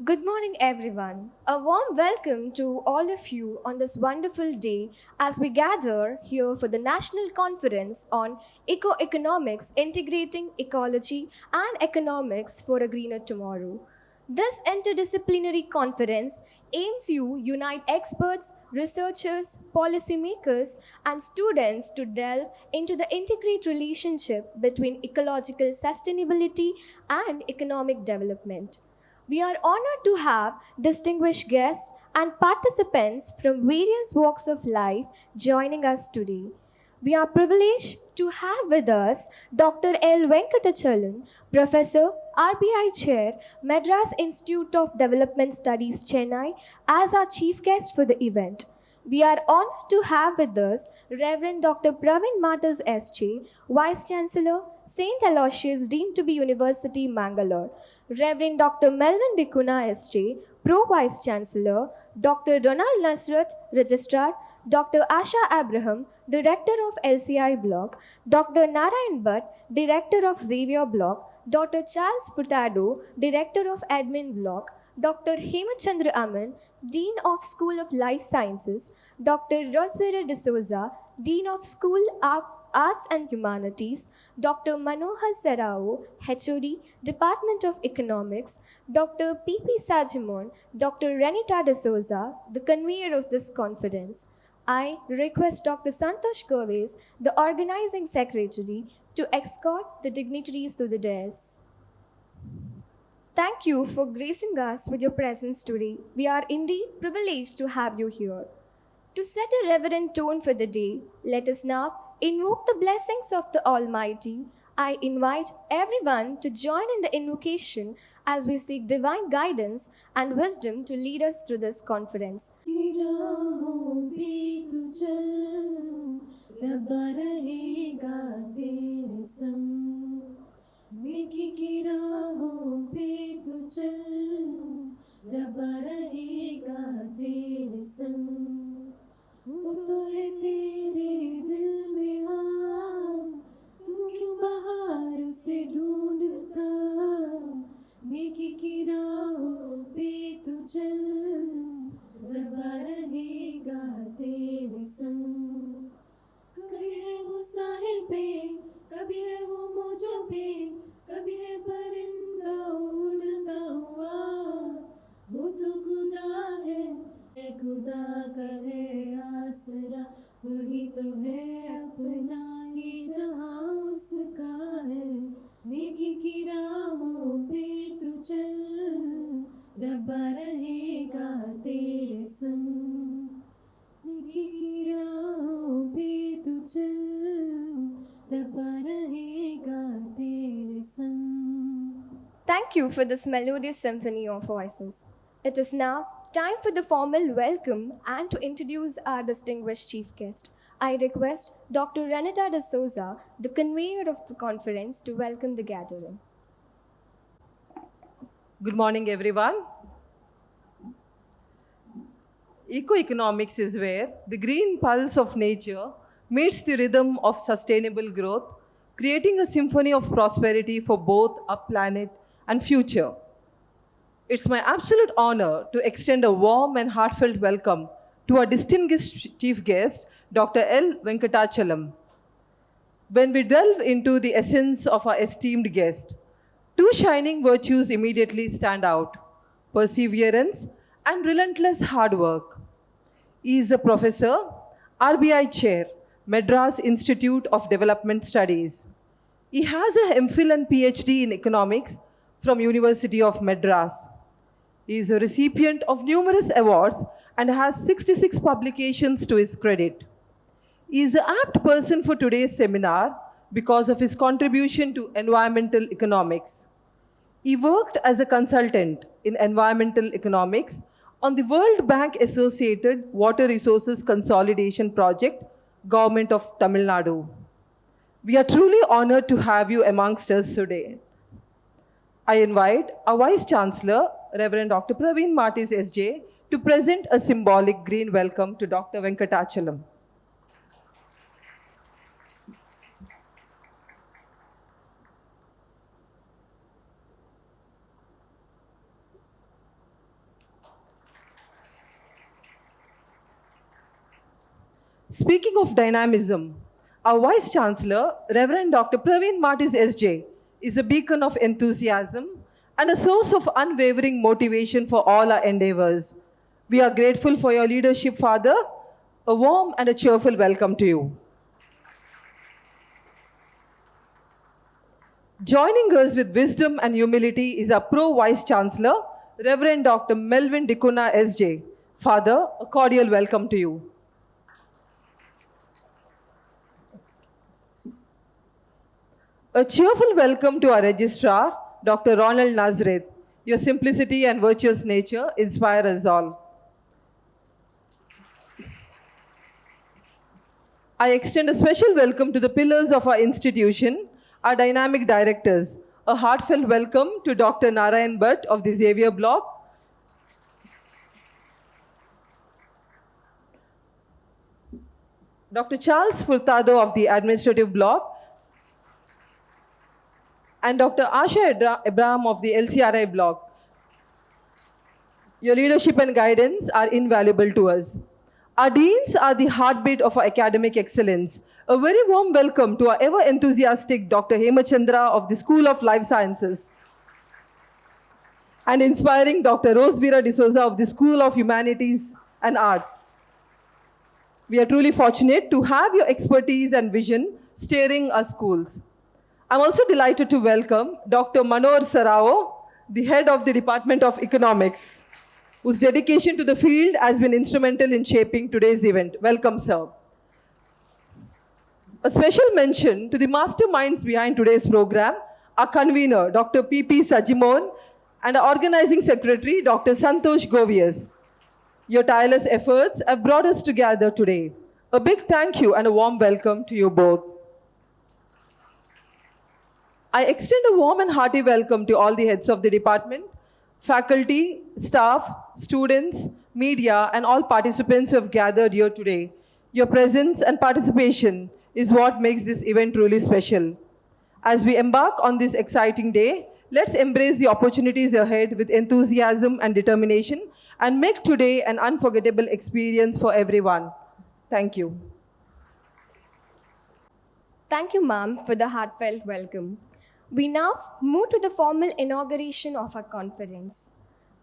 Good morning, everyone. A warm welcome to all of you on this wonderful day as we gather here for the National Conference on Eco-Economics Integrating Ecology and Economics for a Greener Tomorrow. This interdisciplinary conference aims to unite experts, researchers, policymakers, and students to delve into the integrate relationship between ecological sustainability and economic development. We are honored to have distinguished guests and participants from various walks of life joining us today. We are privileged to have with us Dr. L. Venkatachalam, Professor, RBI Chair, Madras Institute of Development Studies, Chennai, as our chief guest for the event. We are honored to have with us Reverend Dr. Pravin Matas S.J., Vice Chancellor, St. Aloysius, Dean to be University, Mangalore. Reverend Dr. Melvin Dikuna S.J., Pro Vice Chancellor, Dr. Donald Nasrat, Registrar, Dr. Asha Abraham, Director of LCI Block, Dr. Narayan Bhatt, Director of Xavier Block, Dr. Charles Putado, Director of Admin Block, Dr. Hemachandra Aman, Dean of School of Life Sciences, Dr. Rosvera D'Souza, Dean of School of Arts and Humanities, Dr. Manohar Serrao, HOD, Department of Economics, Dr. P.P. Sajimon, Dr. Renita D'Souza, the convener of this conference. I request Dr. Santosh Gurves, the organizing secretary, to escort the dignitaries to the dais. Thank you for gracing us with your presence today. We are indeed privileged to have you here. To set a reverent tone for the day, let us now invoke the blessings of the Almighty. I invite everyone to join in the invocation as we seek divine guidance and wisdom to lead us through this conference. नेकी की राहों पे तू चल, रबा रहेगा तेरे संग। वो तो है तेरे दिल में हाँ, तू क्यों बाहर उसे ढूंढता। नेकी की राहों पे तू चल, रबा रहेगा तेरे संग। कभी है वो साहिल पे, कभी है वो मौजों पे, कभी है परिंदा उड़ता हुआ। वो तो खुदा है खुदा का है आसरा, वही तो है अपना ये जहां उसका है। नेकी की राहों पे तू चल, रब्बा रहेगा तेरे संग। नेकी की राहों पे तू चल, रब्बा रहेगा तेरे संग। Thank you for this melodious symphony of voices. It is now time for the formal welcome and to introduce our distinguished chief guest. I request Dr. Renata de Souza, the convener of the conference, to welcome the gathering. Good morning, everyone. Eco-economics is where the green pulse of nature meets the rhythm of sustainable growth, creating a symphony of prosperity for both our planet and future. It's my absolute honor to extend a warm and heartfelt welcome to our distinguished chief guest, Dr. L. Venkatachalam. When we delve into the essence of our esteemed guest, two shining virtues immediately stand out: perseverance and relentless hard work. He is a professor, RBI Chair, Madras Institute of Development Studies. He has a MPhil and PhD in economics from University of Madras. He is a recipient of numerous awards and has 66 publications to his credit. He is an apt person for today's seminar because of his contribution to environmental economics. He worked as a consultant in environmental economics on the World Bank associated Water Resources Consolidation Project, Government of Tamil Nadu. We are truly honored to have you amongst us today. I invite our Vice Chancellor, Reverend Dr. Pravin Matas S.J., to present a symbolic green welcome to Dr. Venkatachalam. Speaking of dynamism, our Vice Chancellor, Reverend Dr. Praveen Martis SJ, is a beacon of enthusiasm and a source of unwavering motivation for all our endeavors. We are grateful for your leadership, Father. A warm and a cheerful welcome to you. Joining us with wisdom and humility is our Pro Vice Chancellor, Reverend Dr. Melvin Dikuna SJ. Father, a cordial welcome to you. A cheerful welcome to our Registrar, Dr. Ronald Nazareth. Your simplicity and virtuous nature inspire us all. I extend a special welcome to the pillars of our institution, our dynamic directors. A heartfelt welcome to Dr. Narayan Bhatt of the Xavier Block, Dr. Charles Furtado of the Administrative Block, and Dr. Asha Abraham of the LCRI Block. Your leadership and guidance are invaluable to us. Our deans are the heartbeat of our academic excellence. A very warm welcome to our ever enthusiastic Dr. Hemachandra of the School of Life Sciences and inspiring Dr. Rosevira D'Souza of the School of Humanities and Arts. We are truly fortunate to have your expertise and vision steering our schools. I'm also delighted to welcome Dr. Manor Sarao, the head of the Department of Economics, whose dedication to the field has been instrumental in shaping today's event. Welcome, sir. A special mention to the masterminds behind today's program, our convener, Dr. P.P. Sajimon, and our organizing secretary, Dr. Santosh Govias. Your tireless efforts have brought us together today. A big thank you and a warm welcome to you both. I extend a warm and hearty welcome to all the heads of the department, faculty, staff, students, media, and all participants who have gathered here today. Your presence and participation is what makes this event truly special. As we embark on this exciting day, let's embrace the opportunities ahead with enthusiasm and determination and make today an unforgettable experience for everyone. Thank you. Thank you, ma'am, for the heartfelt welcome. We now move to the formal inauguration of our conference.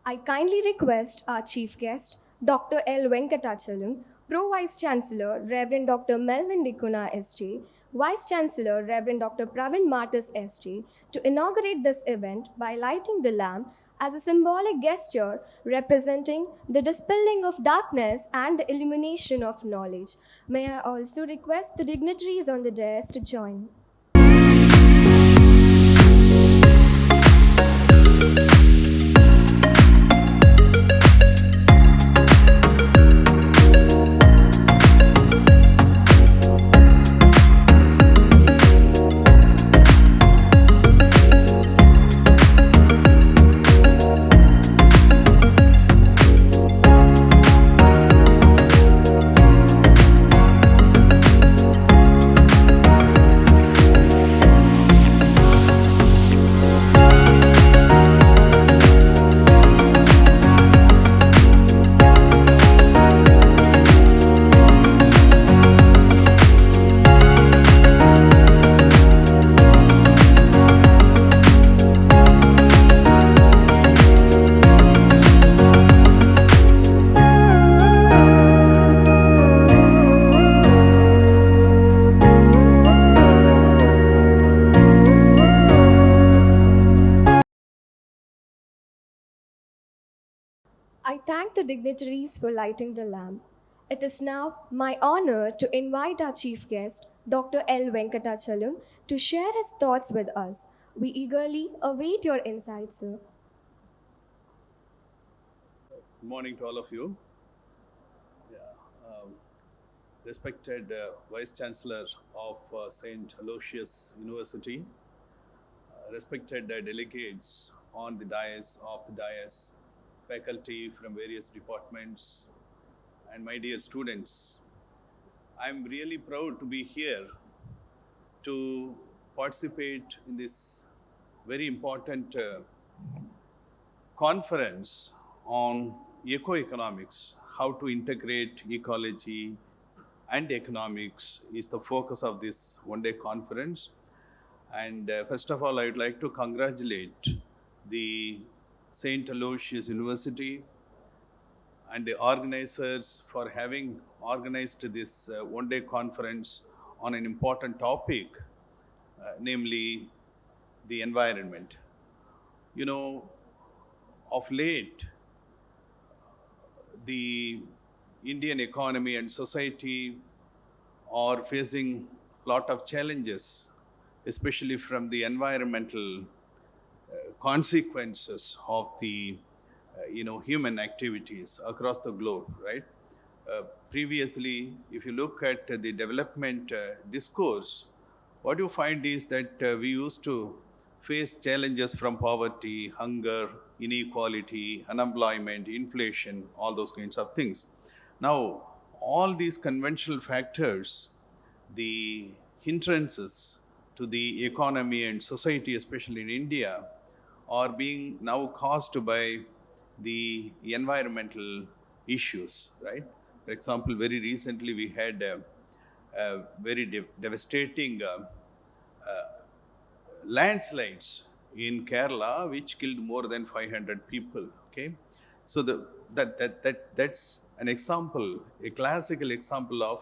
I kindly request our chief guest, Dr. L. Venkatachalam, Pro Vice Chancellor, Reverend Dr. Melvin Dikuna SJ, Vice Chancellor, Reverend Dr. Pravin Martis SJ, to inaugurate this event by lighting the lamp as a symbolic gesture representing the dispelling of darkness and the illumination of knowledge. May I also request the dignitaries on the dais to join. I thank the dignitaries for lighting the lamp. It is now my honor to invite our chief guest, Dr. L. Venkatachalam, to share his thoughts with us. We eagerly await your insights, sir. Good morning to all of you. Respected Vice Chancellor of St. Aloysius University, respected delegates on the dais, faculty from various departments, and my dear students. I'm really proud to be here to participate in this very important conference on ecoeconomics, how to integrate ecology and economics is the focus of this one-day conference. And first of all, I would like to congratulate the St. Aloysius University and the organizers for having organized this one-day conference on an important topic, namely the environment. You know, of late, the Indian economy and society are facing a lot of challenges, especially from the environmental consequences of the human activities across the globe, right? Previously, if you look at the development discourse, what you find is that we used to face challenges from poverty, hunger, inequality, unemployment, inflation, all those kinds of things. Now, all these conventional factors, the hindrances to the economy and society, especially in India, are being now caused by the environmental issues, right? For example, very recently we had a very devastating landslides in Kerala, which killed more than 500 people. Okay, so that's an example, a classical example of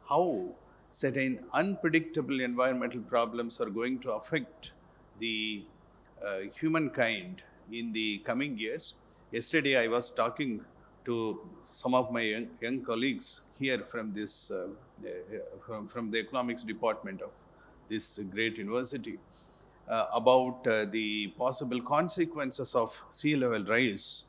how certain unpredictable environmental problems are going to affect the humankind in the coming years. Yesterday, I was talking to some of my young colleagues here from this from the economics department of this great university about the possible consequences of sea level rise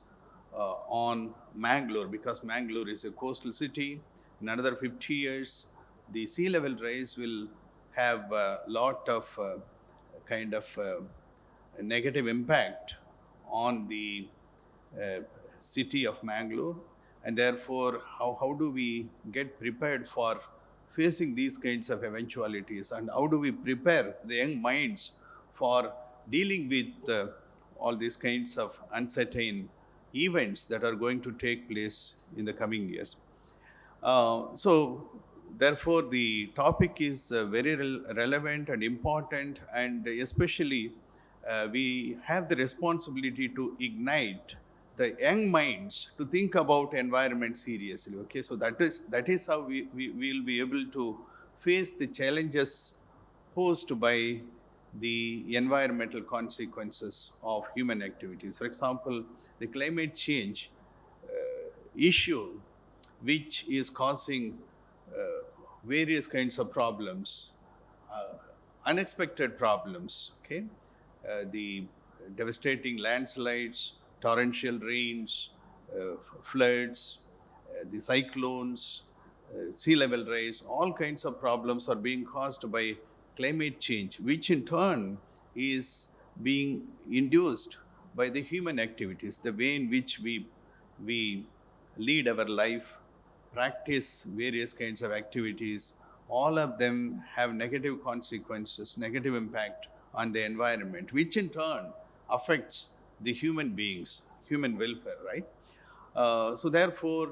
on Mangalore, because Mangalore is a coastal city. In another 50 years, the sea level rise will have a lot of kind of a negative impact on the uh, city of Mangalore. And therefore, how do we get prepared for facing these kinds of eventualities? And how do we prepare the young minds for dealing with all these kinds of uncertain events that are going to take place in the coming years? So, therefore, the topic is very relevant and important, and especially we have the responsibility to ignite the young minds to think about environment seriously. Okay, so that is how we will be able to face the challenges posed by the environmental consequences of human activities. For example, the climate change issue, which is causing various kinds of problems, uh, unexpected problems. Okay, the devastating landslides, torrential rains, floods, the cyclones, sea level rise, all kinds of problems are being caused by climate change, which in turn is being induced by the human activities, the way in which we lead our life, practice various kinds of activities. All of them have negative consequences, negative impact on the environment, which in turn affects the human beings, human welfare, right? So therefore,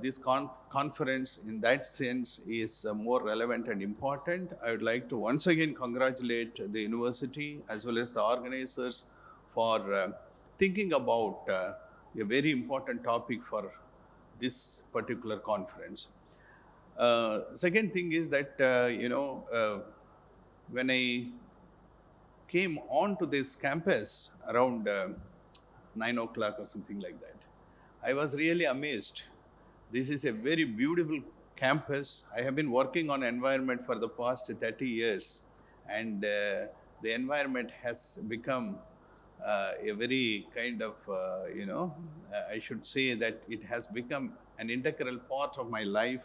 this conference in that sense is more relevant and important. I would like to once again congratulate the university as well as the organizers for thinking about a very important topic for this particular conference. Second thing is that, when I came onto this campus around 9 o'clock or something like that, I was really amazed. This is a very beautiful campus. I have been working on environment for the past 30 years, and the environment has become a very kind of, I should say that it has become an integral part of my life.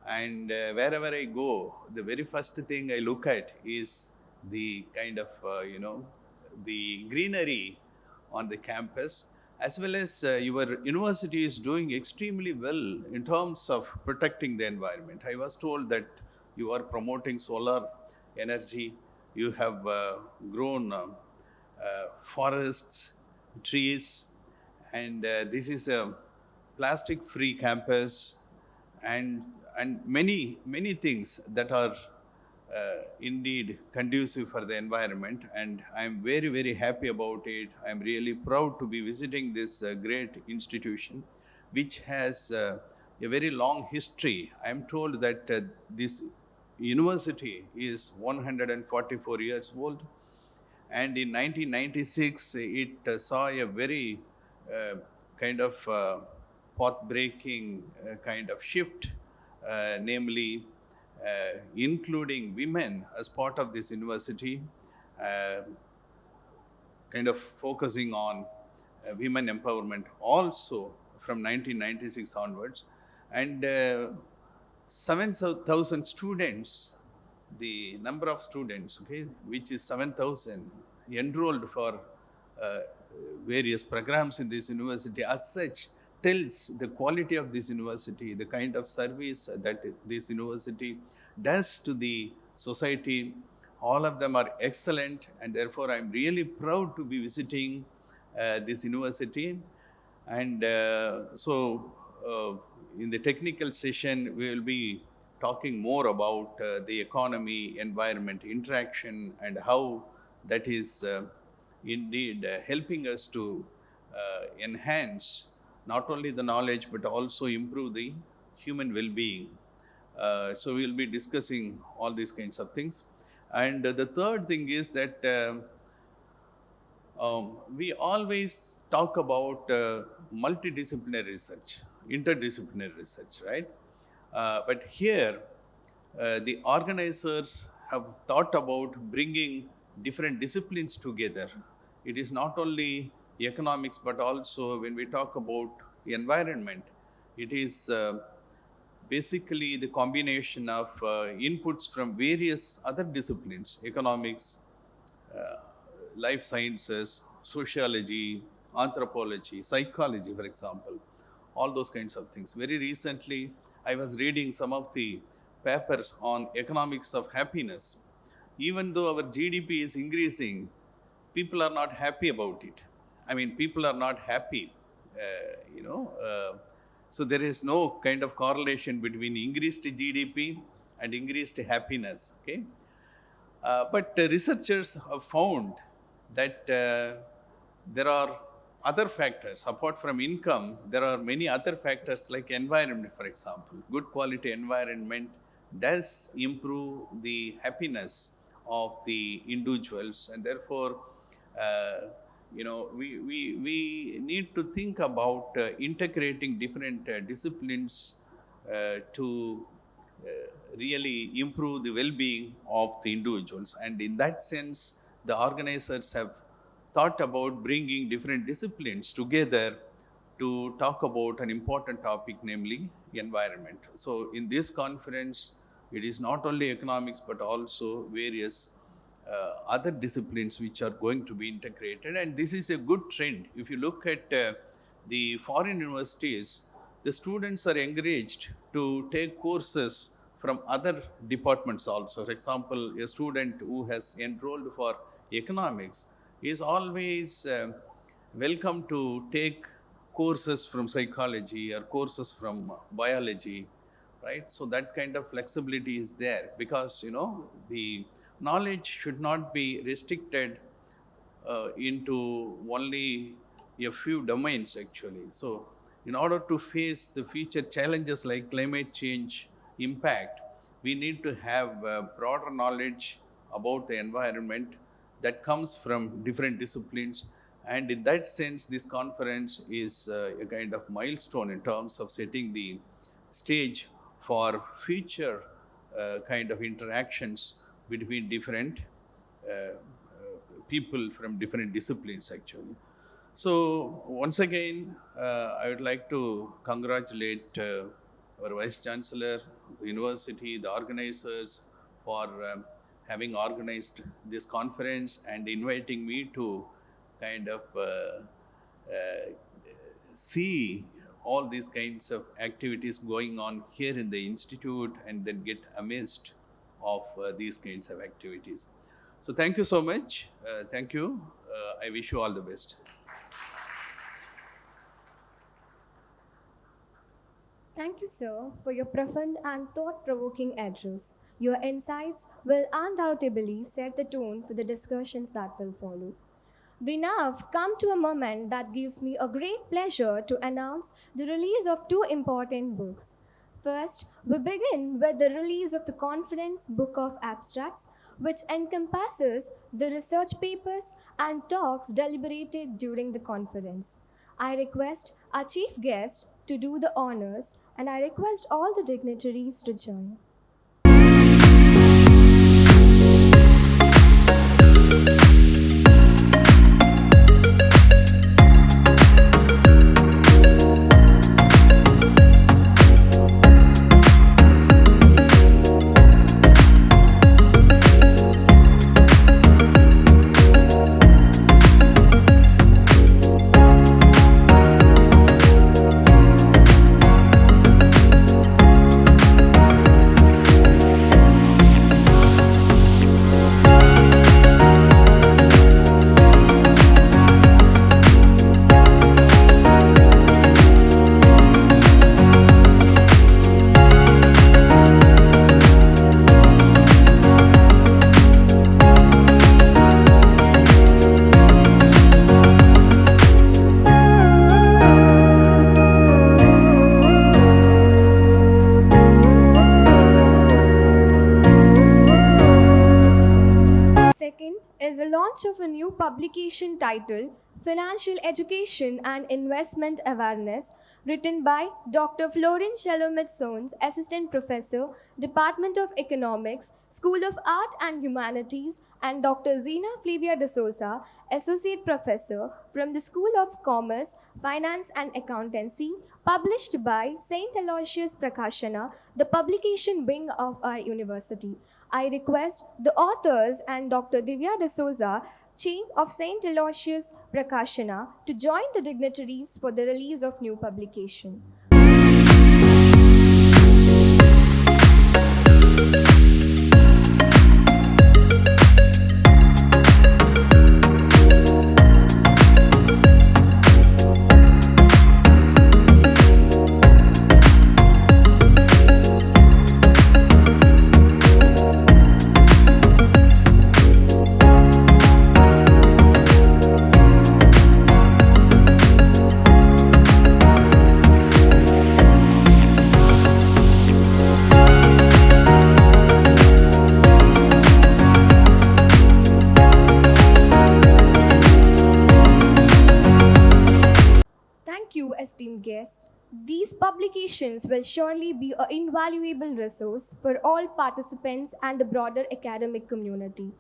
And wherever I go, the very first thing I look at is the kind of, the greenery on the campus, as well as your university is doing extremely well in terms of protecting the environment. I was told that you are promoting solar energy, you have grown forests, trees, and this is a plastic free campus. And and many things that are indeed conducive for the environment, and I'm very happy about it. I'm really proud to be visiting this great institution which has a very long history. I'm told that this university is 144 years old, and in 1996 it saw a very uh, kind of path-breaking kind of shift, namely including women as part of this university, uh, kind of focusing on women empowerment also from 1996 onwards. And 7,000 students, the number of students, okay, which is 7,000 enrolled for uh, various programs in this university, as such tells the quality of this university, the kind of service that this university does to the society. All of them are excellent, and therefore I'm really proud to be visiting this university. And in the technical session, we will be talking more about the economy environment interaction and how that is indeed helping us to enhance not only the knowledge but also improve the human well being. So we'll be discussing all these kinds of things. And the third thing is that we always talk about multidisciplinary research, interdisciplinary research, right? But here, the organizers have thought about bringing different disciplines together. It is not only economics, but also when we talk about the environment, it is basically the combination of inputs from various other disciplines: economics, uh, life sciences, sociology, anthropology, psychology, for example, all those kinds of things. Very recently, I was reading some of the papers on economics of happiness. Even though our GDP is increasing, people are not happy about it. I mean, people are not happy, you know. So there is no kind of correlation between increased GDP and increased happiness. Okay, but researchers have found that there are other factors apart from income. There are many other factors like environment, for example. Good quality environment does improve the happiness of the individuals, and therefore, uh, we need to think about integrating different disciplines to uh, really improve the well-being of the individuals. And in that sense, the organizers have thought about bringing different disciplines together to talk about an important topic, namely environment. So in this conference, it is not only economics but also various other disciplines which are going to be integrated, and this is a good trend. If you look at the foreign universities, the students are encouraged to take courses from other departments also. For example, a student who has enrolled for economics is always welcome to take courses from psychology or courses from biology, right? So that kind of flexibility is there, because the knowledge should not be restricted into only a few domains actually. So in order to face the future challenges like climate change impact, we need to have broader knowledge about the environment that comes from different disciplines. And in that sense, this conference is a kind of milestone in terms of setting the stage for future kind of interactions between different people from different disciplines actually. So once again, I would like to congratulate our Vice Chancellor, the university, the organizers for having organized this conference and inviting me to kind of see all these kinds of activities going on here in the institute, and then get amazed of these kinds of activities. So thank you so much. Thank you. I wish you all the best. Thank you, sir, for your profound and thought provoking address. Your insights will undoubtedly set the tone for the discussions that will follow. We now have come to a moment that gives me a great pleasure to announce the release of two important books. First, we begin with the release of the Conference Book of Abstracts, which encompasses the research papers and talks deliberated during the conference. I request our chief guest to do the honors, and I request all the dignitaries to join. Second is the launch of a new publication titled Financial Education and Investment Awareness, written by Dr. Florin Shalomitsons, Assistant Professor, Department of Economics, School of Art and Humanities, and Dr. Zena Flavia de Souza, Associate Professor from the School of Commerce, Finance and Accountancy, published by St. Aloysius Prakashana, the publication wing of our university. I request the authors and Dr. Divya D'Souza, Chain of St. Aloysius Prakashana, to join the dignitaries for the release of new publication. Thank you, esteemed guests. These publications will surely be an invaluable resource for all participants and the broader academic community.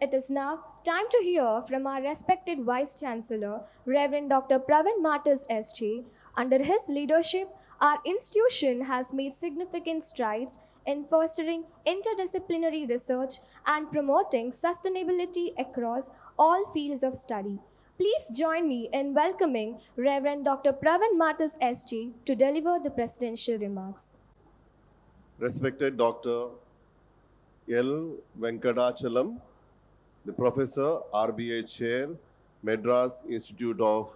It is now time to hear from our respected Vice Chancellor, Reverend Dr. Pravin Matas SJ. Under his leadership, our institution has made significant strides in fostering interdisciplinary research and promoting sustainability across all fields of study. Please join me in welcoming Reverend Dr. Pravin Matas SG to deliver the presidential remarks. Respected Dr. L. Venkatachalam, the Professor, RBI Chair, Madras Institute of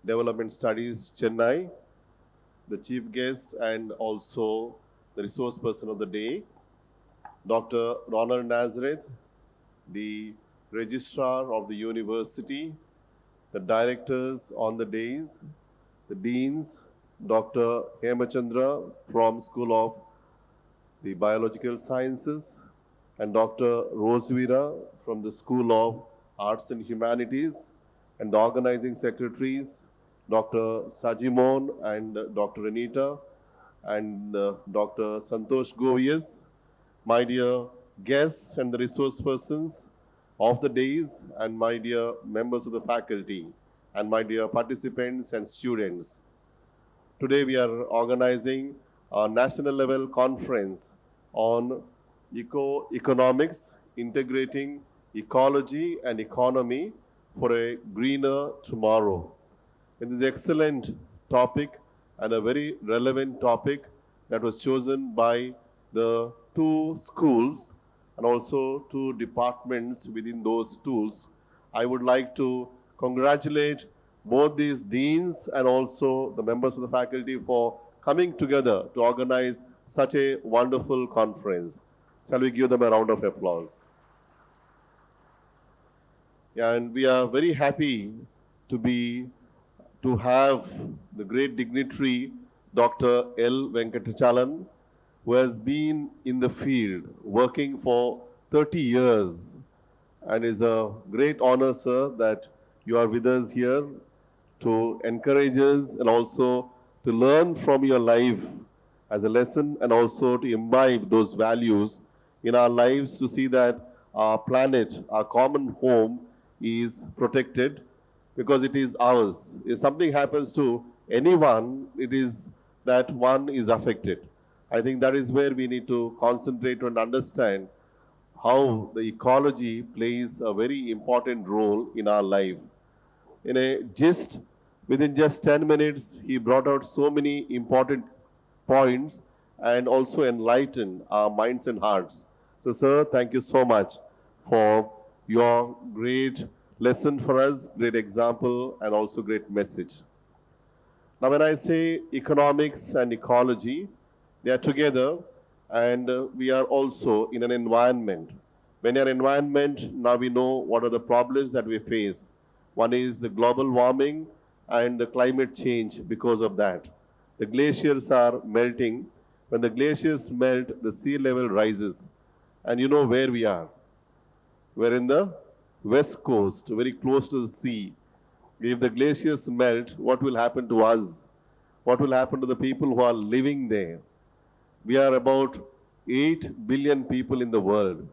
Development Studies, Chennai, the Chief Guest and also the resource person of the day, Dr. Ronald Nazareth, the Registrar of the University, the Directors on the days, the Deans, Dr. Hemachandra from School of the Biological Sciences, and Dr. Rosevira from the School of Arts and Humanities, and the organizing secretaries, Dr. Sajimon and Dr. Anita, and Dr. Santosh Govias, my dear guests and the resource persons of the days, and my dear members of the faculty, and my dear participants and students. Today we are organizing a national level conference on economics, integrating ecology and economy for a greener tomorrow. It is an excellent topic and a very relevant topic that was chosen by the two schools and also two departments within those schools. I would like to congratulate both these deans and also the members of the faculty for coming together to organize such a wonderful conference. Shall we give them a round of applause? And we are very happy to be to have the great dignitary Dr. L. Venkatachalam, who has been in the field working for 30 years. And it's a great honor, sir, that you are with us here to encourage us and also to learn from your life as a lesson and also to imbibe those values in our lives to see that our planet, our common home is protected because it is ours. If something happens to anyone, it is that one is affected. I think that is where we need to concentrate and understand how the ecology plays a very important role in our life. In a gist, within just 10 minutes, he brought out so many important points and also enlightened our minds and hearts. So, sir, thank you so much for your great lesson for us, great example, and also great message. Now, when I say economics and ecology, they are together, and we are also in an environment. When you're environment, now we know what are the problems that we face. One is the global warming and the climate change because of that. The glaciers are melting. When the glaciers melt, the sea level rises. And you know where we are. We're in the west coast, very close to the sea. If the glaciers melt, what will happen to us? What will happen to the people who are living there? We are about 8 billion people in the world.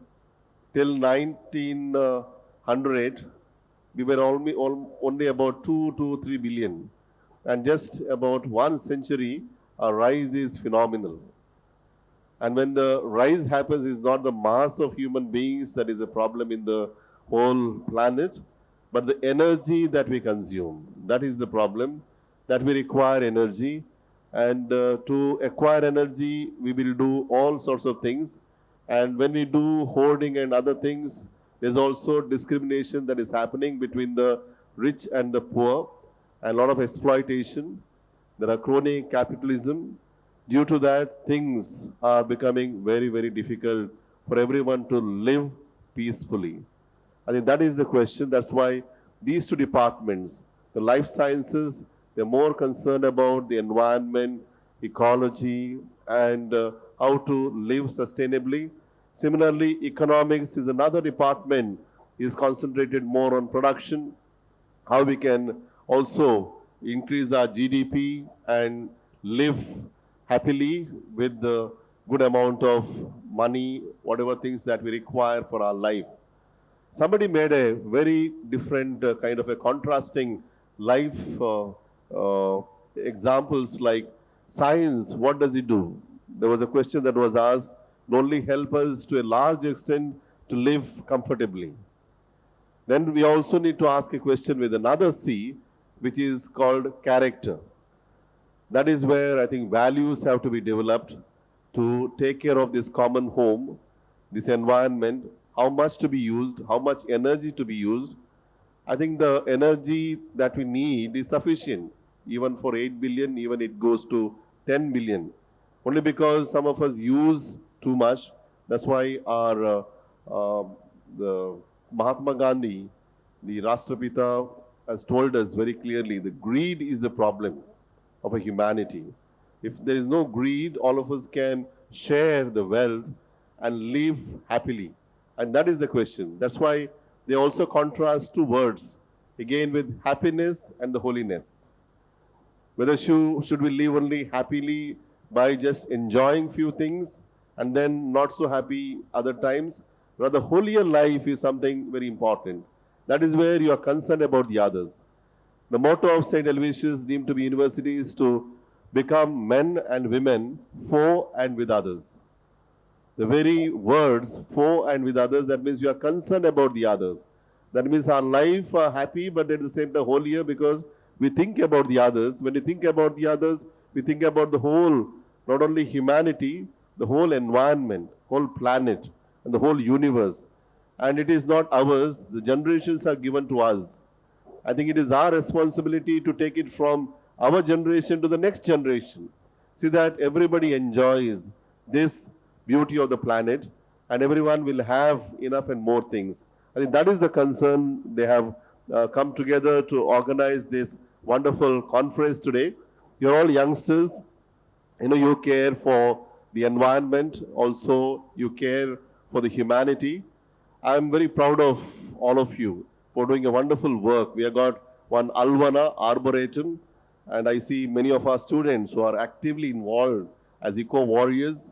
Till 1900, we were only about 2 to 3 billion. And just about 1 century, our rise is phenomenal. And when the rise happens, it's not the mass of human beings that is a problem in the whole planet, but the energy that we consume. That is the problem, that we require energy. And to acquire energy, we will do all sorts of things. And when we do hoarding and other things, there's also discrimination that is happening between the rich and the poor, and a lot of exploitation. There are crony capitalism. Due to that, things are becoming very, very difficult for everyone to live peacefully. I think that is the question. That's why these two departments, the life sciences, they're more concerned about the environment, ecology, and how to live sustainably. Similarly, economics is another department, is concentrated more on production, how we can also increase our GDP and live happily with the good amount of money, whatever things that we require for our life. Somebody made a very different kind of a contrasting life examples like science, what does it do? There was a question that was asked, not only help us to a large extent to live comfortably. Then we also need to ask a question with another C, which is called character. That is where I think values have to be developed to take care of this common home, this environment, how much to be used, how much energy to be used. I think the energy that we need is sufficient, even for 8 billion, even it goes to 10 billion. Only because some of us use too much. That's why our the Mahatma Gandhi, the Rashtrapita, has told us very clearly the greed is the problem of a humanity. If there is no greed, all of us can share the wealth and live happily. And that is the question. That's why they also contrast two words, again with happiness and the holiness. Whether should we live only happily by just enjoying few things and then not so happy other times. Rather, holier life is something very important. That is where you are concerned about the others. The motto of St. Aloysius deemed to be university is to become men and women for and with others. The very words for and with others, that means we are concerned about the others. That means our life are happy, but at the same time holier because we think about the others. When we think about the others, we think about the whole, not only humanity, the whole environment, whole planet, and the whole universe. And it is not ours, the generations are given to us. I think it is our responsibility to take it from our generation to the next generation. so that everybody enjoys this beauty of the planet and everyone will have enough and more things. I think that is the concern. They have come together to organize this wonderful conference today. You're all youngsters, you care for the environment, also you care for the humanity. I'm very proud of all of you for doing a wonderful work. We have got one Alvana Arboretum, and I see many of our students who are actively involved as eco warriors.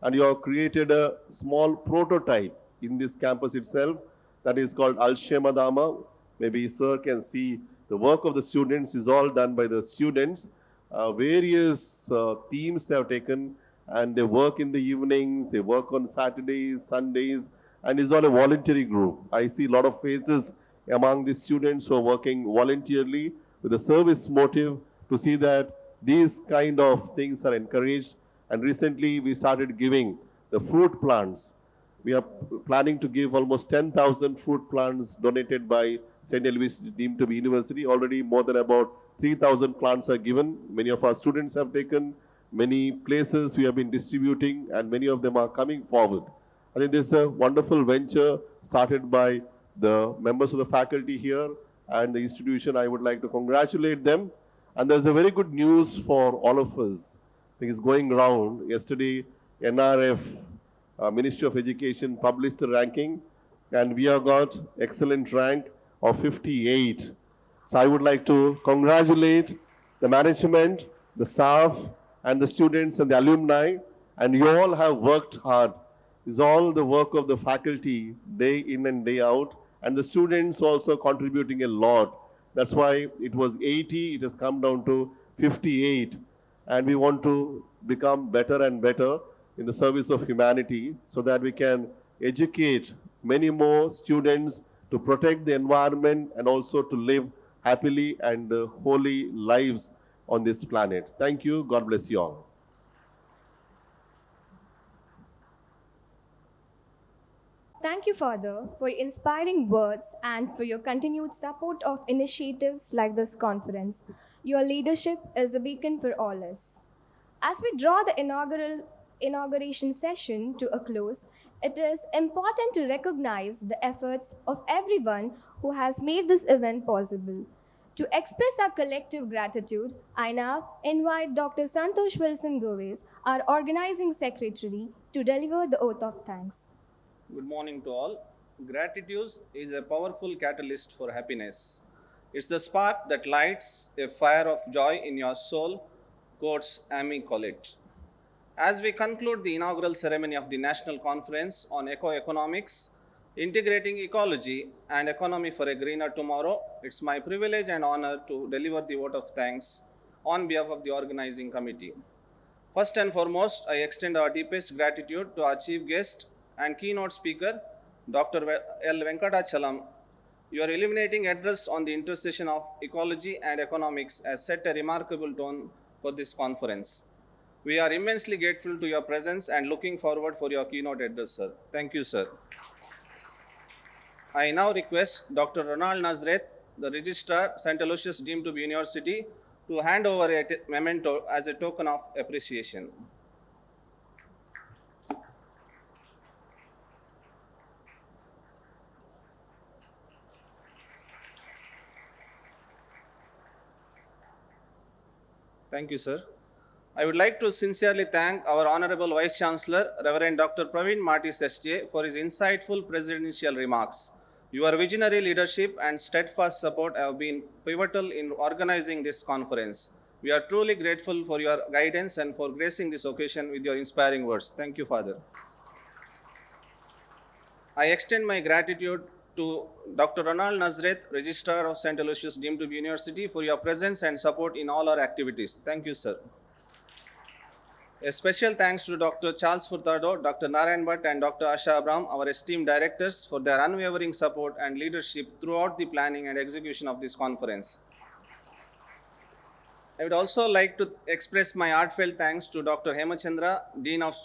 And you have created a small prototype in this campus itself that is called Al Shemadama. Maybe Sir can see the work of the students is all done by the students. Various themes they have taken, and they work in the evenings, they work on Saturdays, Sundays, and it's all a voluntary group. I see a lot of faces among the students who are working voluntarily with a service motive to see that these kind of things are encouraged. And recently we started giving the fruit plants. We are planning to give almost 10,000 fruit plants donated by St. Elvis deemed to be university. Already more than about 3,000 plants are given. Many of our students have taken, many places we have been distributing, and many of them are coming forward. I think this is a wonderful venture started by the members of the faculty here and the institution. I would like to congratulate them. And there's a very good news for all of us. I think it's going around. Yesterday, NRF, Ministry of Education, published the ranking, and we have got excellent rank of 58. So I would like to congratulate the management, the staff, and the students and the alumni, and you all have worked hard. It's all the work of the faculty day in and day out, and the students also contributing a lot. That's why it was 80, it has come down to 58, and we want to become better and better in the service of humanity so that we can educate many more students to protect the environment and also to live happily and holy lives on this planet. Thank you. God bless you all. Thank you, Father, for your inspiring words and for your continued support of initiatives like this conference. Your leadership is a beacon for all us. As we draw the inauguration session to a close, it is important to recognize the efforts of everyone who has made this event possible. To express our collective gratitude, I now invite Dr. Santosh Wilson Goves, our organizing secretary, to deliver the oath of thanks. Good morning to all. Gratitude is a powerful catalyst for happiness. It's the spark that lights a fire of joy in your soul, quotes Amy Collett. As we conclude the inaugural ceremony of the National Conference on Eco-Economics, Integrating Ecology and Economy for a Greener Tomorrow, it's my privilege and honor to deliver the vote of thanks on behalf of the organizing committee. First and foremost, I extend our deepest gratitude to our chief guest and keynote speaker, Dr. L. Venkatachalam. Your illuminating address on the intersection of ecology and economics has set a remarkable tone for this conference. We are immensely grateful to your presence and looking forward for your keynote address, sir. Thank you, sir. I now request Dr. Ronald Nazareth, the Registrar, St. Aloysius deemed to be University, to hand over a memento as a token of appreciation. Thank you, sir. I would like to sincerely thank our Honorable Vice Chancellor, Reverend Dr. Praveen Martis SJ, for his insightful presidential remarks. Your visionary leadership and steadfast support have been pivotal in organizing this conference. We are truly grateful for your guidance and for gracing this occasion with your inspiring words. Thank you, Father. I extend my gratitude to Dr. Ronald Nazareth, Registrar of St. Aloysius deemed to be University, for your presence and support in all our activities. Thank you, sir. A special thanks to Dr. Charles Furtado, Dr. Narayan Bhatt, and Dr. Asha Abram, our esteemed directors, for their unwavering support and leadership throughout the planning and execution of this conference. I would also like to express my heartfelt thanks to Dr. Hemachandra, Dean of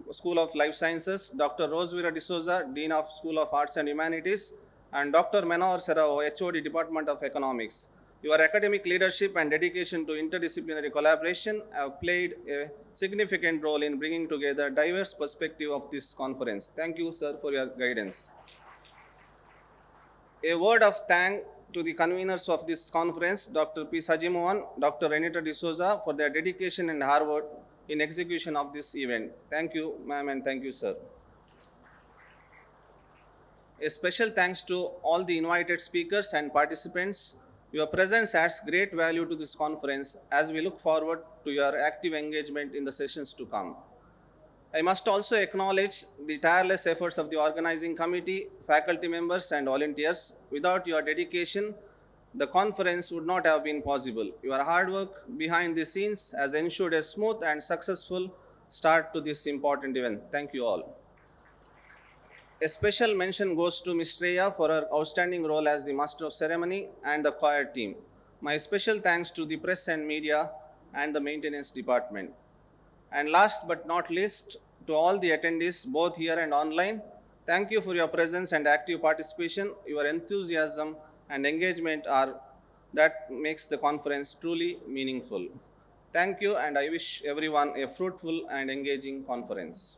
School of Life Sciences, Dr. Rosevira D'Souza, Dean of School of Arts and Humanities, and Dr. Manohar Serrao, HOD, Department of Economics, Your academic leadership and dedication to interdisciplinary collaboration have played a significant role in bringing together diverse perspectives of this conference. Thank you, sir, for your guidance. A word of thanks to the conveners of this conference, Dr. P. Sajimohan, Dr. Renita D'Souza, for their dedication and hard work in execution of this event. Thank you, ma'am, and thank you, sir. A special thanks to all the invited speakers and participants. Your presence adds great value to this conference as we look forward to your active engagement in the sessions to come. I must also acknowledge the tireless efforts of the organizing committee, faculty members, and volunteers. Without your dedication, the conference would not have been possible. Your hard work behind the scenes has ensured a smooth and successful start to this important event. Thank you all. A special mention goes to Ms. Shreya for her outstanding role as the Master of Ceremony and the choir team. My special thanks to the press and media and the maintenance department. And last but not least, to all the attendees, both here and online, thank you for your presence and active participation. Your enthusiasm and engagement are that makes the conference truly meaningful. Thank you, and I wish everyone a fruitful and engaging conference.